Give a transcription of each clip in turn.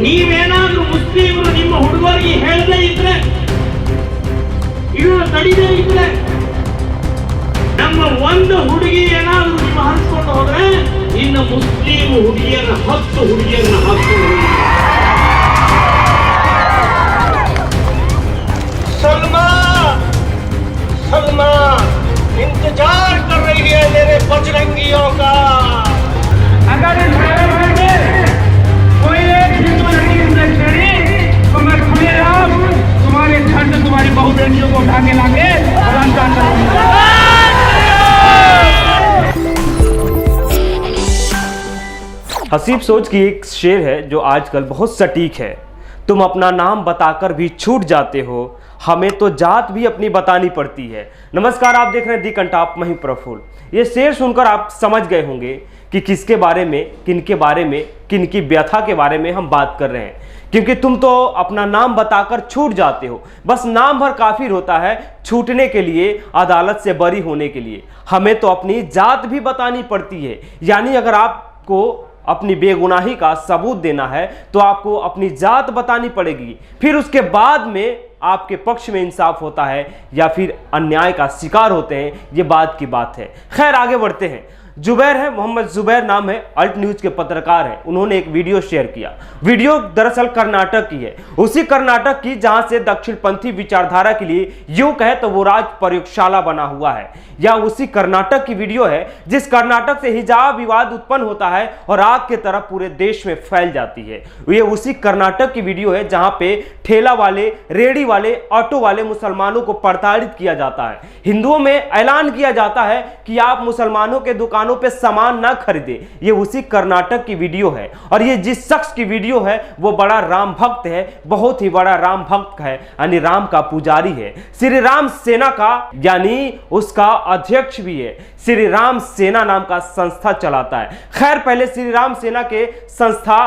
ನೀವೇನಾದ್ರೂ ಮುಸ್ಲಿಮರು ನಿಮ್ಮ ಹುಡುಗರಿಗೆ ಹೇಳದೇ ಇದ್ರೆ, ಇದನ್ನು ತಡಿದೇ ಇದ್ರೆ, ನಮ್ಮ ಒಂದು ಹುಡುಗಿ ಏನಾದ್ರೂ ನಿಮ್ಮ ಹರಿಸ್ಕೊಂಡು ಹೋದ್ರೆ ಇನ್ನು ಮುಸ್ಲಿಂ ಹುಡುಗಿಯರ 10 ಹುಡುಗಿಯರನ್ನ ಹಾಕ್ಕೊಂಡು सलमा इंतजार कर रही है मेरे बजरंगियों का। अगर इस घर में कोई एक हिंदू लड़की से छेड़ी तो मैं खुलेआम तुम्हारे घर से तुम्हारी बहु बेटियों को उठा के लाके रमजान करूंगा। हसीब सोच की एक शेर है जो आजकल बहुत सटीक है। तुम अपना नाम बताकर भी छूट जाते हो, हमें तो जात भी अपनी बतानी पड़ती है। नमस्कार, आप देख रहे हैं दी कंटाप, मैं प्रफुल्ल। ये शेर सुनकर आप समझ गए होंगे कि किसके बारे में, किनकी व्यथा के बारे में हम बात कर रहे हैं। क्योंकि तुम तो अपना नाम बताकर छूट जाते हो, बस नाम भर काफी होता है छूटने के लिए, अदालत से बरी होने के लिए। हमें तो अपनी जात भी बतानी पड़ती है। यानी अगर आपको अपनी बेगुनाही का सबूत देना है तो आपको अपनी जात बतानी पड़ेगी, फिर उसके बाद में आपके पक्ष में इंसाफ होता है या फिर अन्याय का शिकार होते हैं। ये बात की बात है। खैर, आगे बढ़ते हैं। जुबैर है, मोहम्मद जुबैर नाम है, अल्ट न्यूज के पत्रकार हैं। उन्होंने एक वीडियो शेयर किया। वीडियो दरअसल कर्नाटक की है, उसी कर्नाटक की जहां से दक्षिणपंथी विचारधारा के लिए यूं कहे तो वो राज प्रयोगशाला बना हुआ है, या उसी कर्नाटक की वीडियो है जिस कर्नाटक से हिजाब विवाद उत्पन्न होता है और आग की तरह पूरे देश में फैल जाती है। ये उसी कर्नाटक की वीडियो है जहां पे ठेला वाले, रेडी वाले, ऑटो वाले मुसलमानों को प्रताड़ित किया जाता है। हिंदुओं में ऐलान किया जाता है कि आप मुसलमानों के दुकानों पे सामान ना खरीदे। ये उसी कर्नाटक की वीडियो है। और ये जिस शख्स की वीडियो है वो बड़ा राम भक्त है, बहुत ही बड़ा राम भक्त है, यानी राम का पुजारी है। श्री राम सेना का, यानी उसका अध्यक्ष भी है। श्री राम सेना नाम का संस्था चलाता है। खैर, पहले श्री राम सेना के संस्था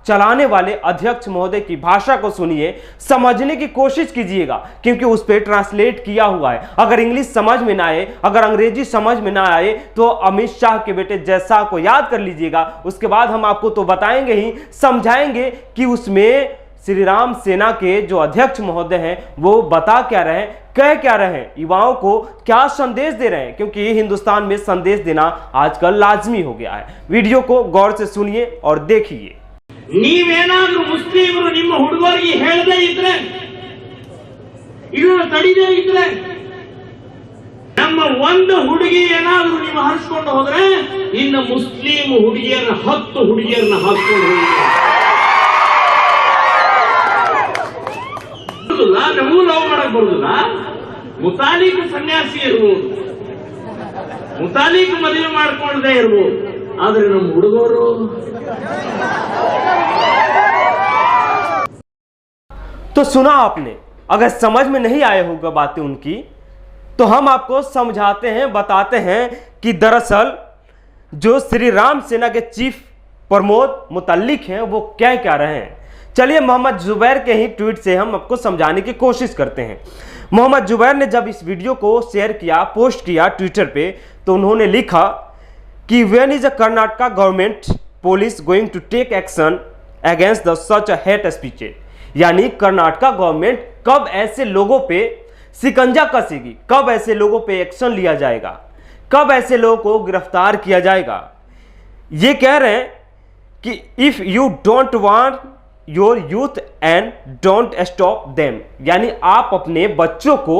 चलाने वाले अध्यक्ष महोदय की भाषा को सुनिए, समझने की कोशिश कीजिएगा, क्योंकि उस पर ट्रांसलेट किया हुआ है। अगर इंग्लिश समझ में ना आए, अगर अंग्रेजी समझ में ना आए तो अमित शाह के बेटे जय शाह को याद कर लीजिएगा। उसके बाद हम आपको तो बताएंगे ही, समझाएंगे कि उसमें श्री राम सेना के जो अध्यक्ष महोदय हैं वो बता क्या रहे हैं, कह क्या रहे हैं, युवाओं को क्या संदेश दे रहे हैं, क्योंकि हिंदुस्तान में संदेश देना आजकल लाजमी हो गया है। वीडियो को गौर से सुनिए और देखिए। ನೀವೇನಾದ್ರೂ ಮುಸ್ಲಿಮರು ನಿಮ್ಮ ಹುಡುಗರಿಗೆ ಹೇಳದೇ ಇದ್ರೆ, ಇದನ್ನು ತಡಿದೇ ಇದ್ರೆ, ನಮ್ಮ ಒಂದು ಹುಡುಗಿ ಏನಾದ್ರೂ ನೀವು ಹರಿಸ್ಕೊಂಡು ಹೋದ್ರೆ ಇನ್ನು ಮುಸ್ಲಿಂ ಹುಡುಗಿಯರನ್ನ 10 ಹುಡುಗಿಯರನ್ನ ಹಾಕ್ಕೊಂಡು ಹೋಗಿಲ್ಲ. ನಮಗೂ ಲವ್ ಮಾಡಕ್ ಬರುದಿಲ್ಲ. ಮುತಾಲಿಕ್ ಸನ್ಯಾಸಿ ಇರ್ಬೋದು, ಮುತಾಲಿಕ್ ಮದುವೆ ಮಾಡ್ಕೊಳ್ಳದೆ ಇರ್ಬೋದು, ಆದ್ರೆ ನಮ್ಮ ಹುಡುಗರು तो सुना आपने। अगर समझ में नहीं आए होगा बातें उनकी, तो हम आपको समझाते हैं, बताते हैं कि दरअसल जो श्री राम सेना के चीफ प्रमोद मुतल्लिक हैं वो क्या कह रहे हैं। चलिए मोहम्मद जुबैर के ही ट्वीट से हम आपको समझाने की कोशिश करते हैं। मोहम्मद जुबैर ने जब इस वीडियो को शेयर किया, पोस्ट किया ट्विटर पे, तो उन्होंने लिखा कि when is a Karnataka government police going to take action against the such a hate speeches. यानी कर्नाटका गवर्नमेंट कब ऐसे लोगों पे शिकंजा कसेगी, कब ऐसे लोगों पे एक्शन लिया जाएगा, कब ऐसे लोगों को गिरफ्तार किया जाएगा। ये कह रहे हैं कि if you don't want your youth and don't stop them, यानी आप अपने बच्चों को,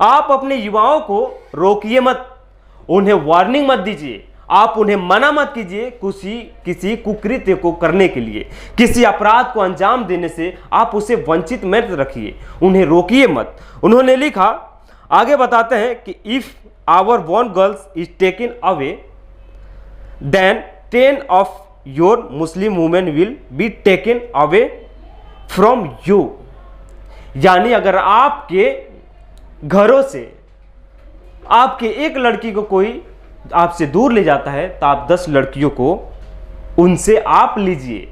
आप अपने युवाओं को रोकिए मत, उन्हें वार्निंग मत दीजिए, आप उन्हें मना मत कीजिए किसी कुकृत्य को करने के लिए, किसी अपराध को अंजाम देने से आप उसे वंचित मत रखिए, उन्हें रोकिए मत। उन्होंने लिखा, आगे बताते हैं कि if our born girls is taken away then 10 of your Muslim women will be taken away from you. यानी अगर आपके घरों से आपके एक लड़की को कोई आपसे दूर ले जाता है तो आप 10 लड़कियों को उनसे आप लीजिए,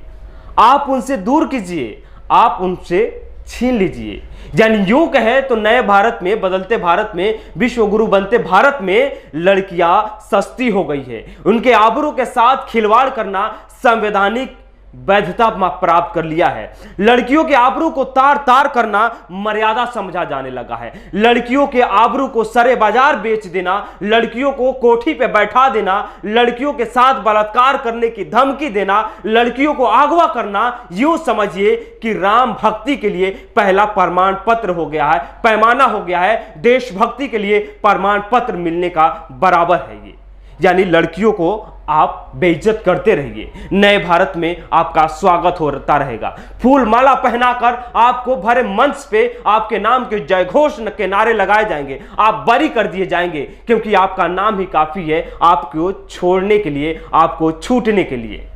आप उनसे दूर कीजिए, आप उनसे छीन लीजिए। यानी यूं कहे तो नए भारत में, बदलते भारत में, विश्व गुरु बनते भारत में लड़कियां सस्ती हो गई है। उनके आबरू के साथ खिलवाड़ करना संवैधानिक वैधता प्राप्त कर लिया है। लड़कियों के आबरू को तार तार करना मर्यादा समझा जाने लगा है। लड़कियों के आबरू को सरे बाजार बेच देना, लड़कियों को कोठी पे बैठा देना, लड़कियों के साथ बलात्कार करने की धमकी देना, लड़कियों को अगवा करना, यूं समझिए कि राम भक्ति के लिए पहला प्रमाण पत्र हो गया है, पैमाना हो गया है, देशभक्ति के लिए प्रमाण पत्र मिलने का बराबर है ये। यानी लड़कियों को आप बेइज्जत करते रहिए, नए भारत में आपका स्वागत होता रहेगा। फूल माला पहनाकर आपको भरे मंच पे आपके नाम के जयघोष के नारे लगाए जाएंगे, आप बरी कर दिए जाएंगे, क्योंकि आपका नाम ही काफी है आपको छोड़ने के लिए, आपको छूटने के लिए।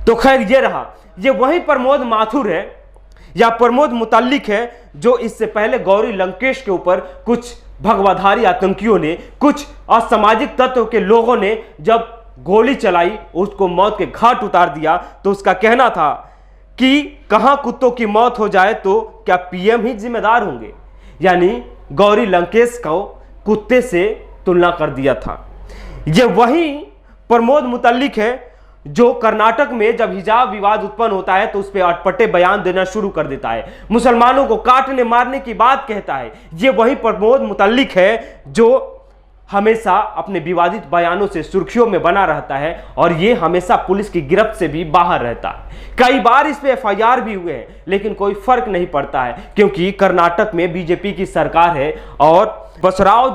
तो खैर ये रहा, ये वही प्रमोद माथुर है या प्रमोद मुतल्लिक है जो इससे पहले गौरी लंकेश के ऊपर कुछ भगवाधारी आतंकियों ने, कुछ असामाजिक तत्व के लोगों ने जब गोली चलाई, उसको मौत के घाट उतार दिया। तो उसका कहना था कि कहां कुत्तों की मौत हो जाए तो क्या पीएम ही जिम्मेदार होंगे। यानी गौरी लंकेश को कुत्ते से तुलना कर दिया था। यह वही प्रमोद मुतल्लिक है जो कर्नाटक में जब हिजाब विवाद उत्पन्न होता है तो उस पर अटपटे बयान देना शुरू कर देता है, मुसलमानों को काटने मारने की बात कहता है। यह वही प्रमोद मुतल्लिक है जो हमेशा अपने विवादित बयानों से सुर्खियों में बना रहता है और ये हमेशा पुलिस की गिरफ्त से भी बाहर रहता है। कई बार इस पे एफआईआर भी हुए हैं, लेकिन कोई फर्क नहीं पड़ता है, क्योंकि कर्नाटक में बीजेपी की सरकार है और बसवराज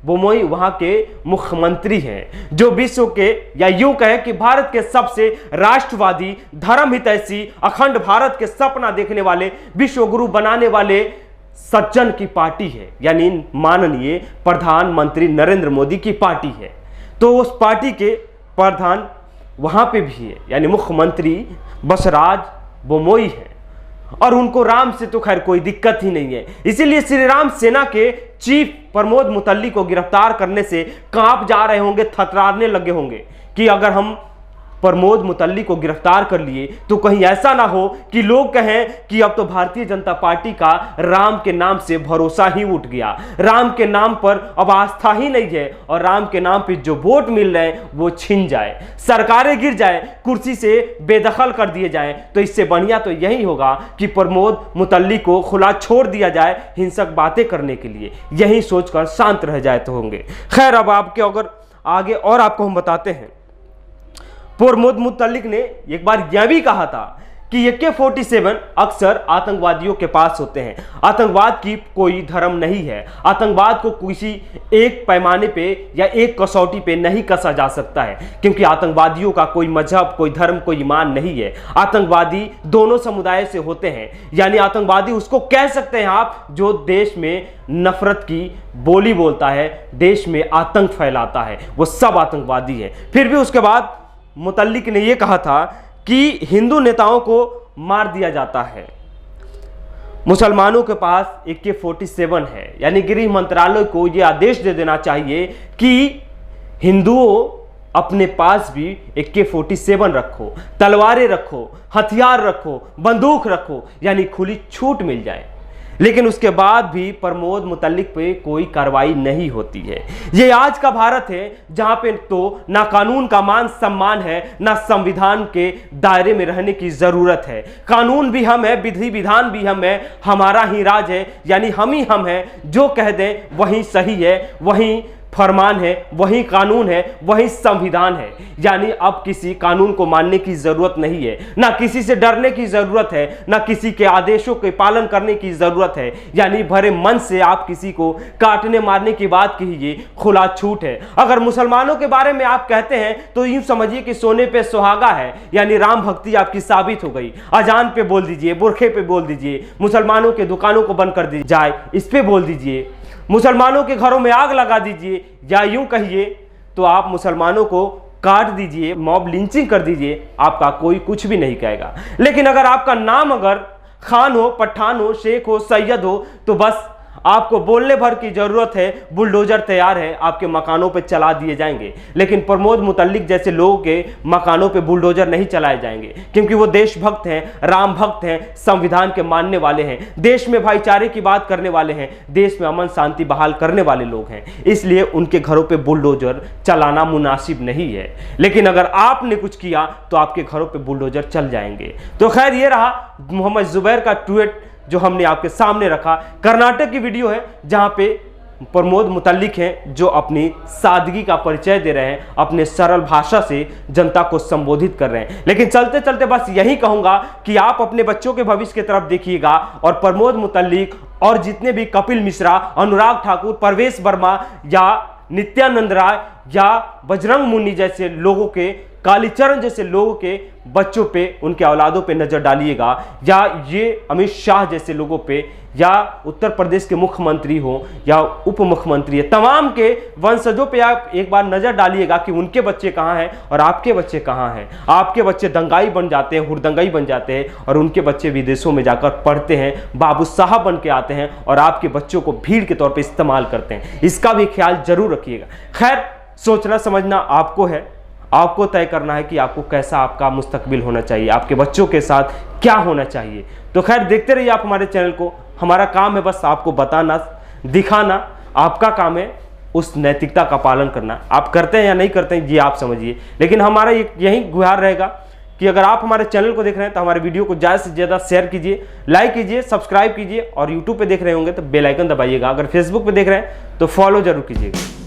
बोम्मई वहां के मुख्यमंत्री हैं, जो विश्व के या यूं कहे कि भारत के सबसे राष्ट्रवादी, धर्महितैषी, अखंड भारत के सपना देखने वाले, विश्व गुरु बनाने वाले सज्जन की पार्टी है, यानी माननीय प्रधानमंत्री नरेंद्र मोदी की पार्टी है। तो उस पार्टी के प्रधान वहां पे भी है, यानी मुख्यमंत्री बसवराज बोम्मई है और उनको राम से तो खैर कोई दिक्कत ही नहीं है। इसीलिए श्री राम सेना के चीफ प्रमोद मुतल्लिक को गिरफ्तार करने से कांप जा रहे होंगे, थतराने लगे होंगे कि अगर हम प्रमोद मुतल्लिक को गिरफ्तार कर लिए तो कहीं ऐसा ना हो कि लोग कहें कि अब तो भारतीय जनता पार्टी का राम के नाम से भरोसा ही उठ गया, राम के नाम पर अब आस्था ही नहीं है और राम के नाम पे जो वोट मिल रहे हैं वो छिन जाए, सरकारें गिर जाए, कुर्सी से बेदखल कर दिए जाए। तो इससे बढ़िया तो यही होगा कि प्रमोद मुतल्लिक को खुला छोड़ दिया जाए हिंसक बातें करने के लिए, यही सोचकर शांत रह जाए तो होंगे। खैर, अब आपके अगर आगे और आपको हम बताते हैं, प्रमोद मुतल्लिक ने एक बार यह भी कहा था कि AK-47 अक्सर आतंकवादियों के पास होते हैं। आतंकवाद की कोई धर्म नहीं है, आतंकवाद को किसी एक पैमाने पे या एक कसौटी पे नहीं कसा जा सकता है, क्योंकि आतंकवादियों का कोई मजहब, कोई धर्म, कोई ईमान नहीं है। आतंकवादी दोनों समुदाय से होते हैं, यानी आतंकवादी उसको कह सकते हैं आप जो देश में नफरत की बोली बोलता है, देश में आतंक फैलाता है, वो सब आतंकवादी है। फिर भी उसके बाद मुतल्लिक ने यह कहा था कि हिंदू नेताओं को मार दिया जाता है, मुसलमानों के पास AK-47 है, यानी गृह मंत्रालय को यह आदेश दे देना चाहिए कि हिंदुओं अपने पास भी AK-47 रखो, तलवारें रखो, हथियार रखो, बंदूक रखो, यानी खुली छूट मिल जाए। लेकिन उसके बाद भी प्रमोद मुतल्लिक पे कोई कार्रवाई नहीं होती है। ये आज का भारत है जहां पे तो ना कानून का मान सम्मान है, ना संविधान के दायरे में रहने की जरूरत है। कानून भी हम है, विधि विधान भी हम है, हमारा ही राज है, यानी हम ही हम है, जो कह दें वही सही है, वही फरमान है, वही कानून है, वही संविधान है। यानी अब किसी कानून को मानने की जरूरत नहीं है, ना किसी से डरने की जरूरत है, ना किसी के आदेशों के पालन करने की जरूरत है। यानी भरे मन से आप किसी को काटने मारने की बात कीजिए, खुला छूट है। अगर मुसलमानों के बारे में आप कहते हैं तो यूं समझिए कि सोने पे सुहागा है, यानी राम भक्ति आपकी साबित हो गई। अजान पे बोल दीजिए, बुरखे पे बोल दीजिए, मुसलमानों के दुकानों को बंद कर दी जाए, इस पे बोल दीजिए, मुसलमानों के घरों में आग लगा दीजिए, या यूं कहिए तो आप मुसलमानों को काट दीजिए, मॉब लिंचिंग कर दीजिए, आपका कोई कुछ भी नहीं कहेगा। लेकिन अगर आपका नाम अगर खान हो, पठान हो, शेख हो, सैयद हो, तो बस आपको बोलने भर की जरूरत है, बुलडोजर तैयार है, आपके मकानों पे चला दिए जाएंगे। लेकिन प्रमोद मुतल्लिक जैसे लोगों के मकानों पे बुलडोजर नहीं चलाए जाएंगे, क्योंकि वो देशभक्त हैं, राम भक्त हैं, संविधान के मानने वाले हैं, देश में भाईचारे की बात करने वाले हैं, देश में अमन शांति बहाल करने वाले लोग हैं। इसलिए उनके घरों पे बुलडोजर चलाना मुनासिब नहीं है। लेकिन अगर आपने कुछ किया तो आपके घरों पे बुलडोजर चल जाएंगे। तो खैर, ये रहा मोहम्मद जुबैर का ट्वीट जो हमने आपके सामने रखा। कर्नाटक की वीडियो है जहां पे प्रमोद मुतल्लिक हैं जो अपनी सादगी का परिचय दे रहे हैं, अपने सरल भाषा से जनता को संबोधित कर रहे हैं। लेकिन चलते चलते बस यही कहूंगा कि आप अपने बच्चों के भविष्य की तरफ देखिएगा और प्रमोद मुतल्लिक और जितने भी कपिल मिश्रा, अनुराग ठाकुर, परवेश वर्मा या नित्यानंद राय या बजरंग मुनि जैसे लोगों के, कालीचरण जैसे लोगों के बच्चों पे, उनके औलादों पे नजर डालिएगा, या ये अमित शाह जैसे लोगों पे, या उत्तर प्रदेश के मुख्यमंत्री हो या उप मुख्यमंत्री है, तमाम के वंशजों पे आप एक बार नजर डालिएगा कि उनके बच्चे कहाँ हैं और आपके बच्चे कहाँ हैं। आपके बच्चे दंगाई बन जाते हैं, हुड़दंगाई बन जाते हैं, और उनके बच्चे विदेशों में जाकर पढ़ते हैं, बाबू साहब बन के आते हैं, और आपके बच्चों को भीड़ के तौर पर इस्तेमाल करते हैं। इसका भी ख्याल जरूर रखिएगा। खैर, सोचना समझना आपको है, आपको तय करना है कि आपको कैसा आपका मुस्तकबिल होना चाहिए, आपके बच्चों के साथ क्या होना चाहिए। तो खैर, देखते रहिए आप हमारे चैनल को। हमारा काम है बस आपको बताना, दिखाना, आपका काम है उस नैतिकता का पालन करना। आप करते हैं या नहीं करते हैं ये आप समझिए, लेकिन हमारा यही गुहार रहेगा कि अगर आप हमारे चैनल को देख रहे हैं तो हमारे वीडियो को ज़्यादा से ज़्यादा शेयर कीजिए, लाइक कीजिए, सब्सक्राइब कीजिए, और यूट्यूब पे देख रहे होंगे तो बेल आइकन दबाइएगा। अगर फेसबुक पे देख रहे हैं तो फॉलो जरूर कीजिएगा।